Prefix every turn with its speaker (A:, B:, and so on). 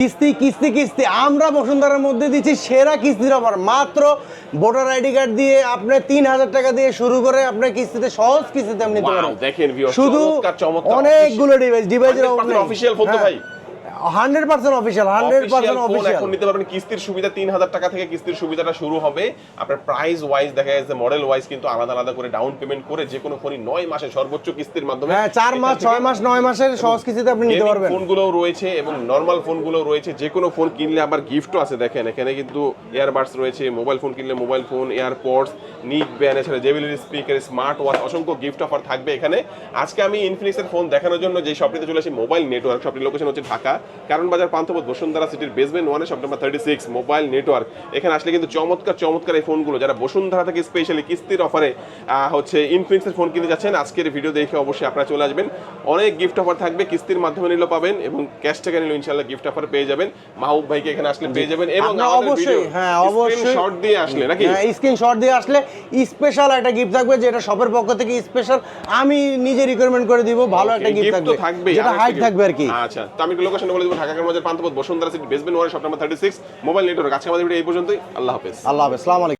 A: কিস্তি কিস্তি কিস্তি আমরা বসুন্ধরার মধ্যে দিচ্ছি সেরা কিস্তির অফার। মাত্র ভোটার আইডি কার্ড দিয়ে আপনি 3000 টাকা দিয়ে শুরু করে আপনার কিস্তিতে সহজ কিস্তিতে আপনি নিতে পারেন।
B: দেখেন ভিউয়ার্স,
A: শুধু
B: চমৎকার
A: অনেকগুলো ডিভাইসের
B: অফিশিয়াল ফোন তো ভাই
A: 100% অফিশিয়াল 100%
B: ফোন
A: অফিশিয়াল
B: এখন নিতে পারবেন কিস্তির সুবিধা। 3000 টাকা থেকে কিস্তির সুবিধাটা শুরু হবে। আপনার প্রাইস ওয়াইজ দেখা যাচ্ছে, মডেল ওয়াইজ কিন্তু আলাদা আলাদা করে ডাউন পেমেন্ট করে যে কোনো ফোনই 9 মাসে সর্বোচ্চ কিস্তির মাধ্যমে,
A: হ্যাঁ 4 মাস 6 মাস 9 মাসের সহজ কিস্তিতে আপনি নিতে পারবেন।
B: ফোনগুলো রয়েছে এবং নরমাল ফোনগুলো রয়েছে। যে কোনো ফোন কিনলে আবার গিফটও আছে। দেখেন এখানে কিন্তু ইয়ারবাডস রয়েছে, মোবাইল ফোন কিনলে মোবাইল ফোন, এয়ারপডস, নিক ব্যান্ড, এছাড়া জেবিএল স্পিকার, স্মার্ট ওয়াচ, অসংখ্য গিফট অফার থাকবে এখানে। আজকে আমি ইনফিনিক্সের ফোন দেখানোর জন্য যে শপটিতে চলে আসি, মোবাইল নেটওয়ার্ক। শপটির লোকেশন হচ্ছে ঢাকা কারণ বাজার পান্থপথ বসুন্ধরা সিটির basement 1 shop number 36 mobile network. এখানে আসলে কিন্তু চমৎকার চমৎকার এই ফোনগুলো যারা বসুন্ধরা থেকে স্পেশালি কিস্তির অফারে হচ্ছে ইনফিনিক্সের ফোন কিনতে যাচ্ছেন, আজকের ভিডিও দেখে অবশ্যই আপনারা চলে আসবেন। অনেক গিফট অফার থাকবে, কিস্তির মাধ্যমে নিলেও পাবেন এবং ক্যাশ টাকা নিলেও ইনশাআল্লাহ গিফট অফার পেয়ে যাবেন। মাহবুব ভাইকে এখানে আসলে পেয়ে যাবেন এবং
A: অবশ্যই অবশ্যই
B: স্ক্রিনশট দিয়ে আসলে নাকি
A: স্ক্রিনশট দিয়ে আসলে স্পেশাল একটা গিফট থাকবে, যেটা শপের পক্ষ থেকে স্পেশাল আমি নিজে রিকমেন্ড করে দিব। ভালো একটা গিফট থাকবে যেটা হাইট থাকবে আর কি।
B: আচ্ছা, তো আমি লোকেশন বলে দিব, ঢাকা বাজার Panthapath Bashundhara city basement 1 shop number 36 mobile network. আজকে আমাদের ভিডিও এই পর্যন্তই। আল্লাহ হাফেজ।
A: আল্লাহ হাফেজ। আসসালামু আলাইকুম।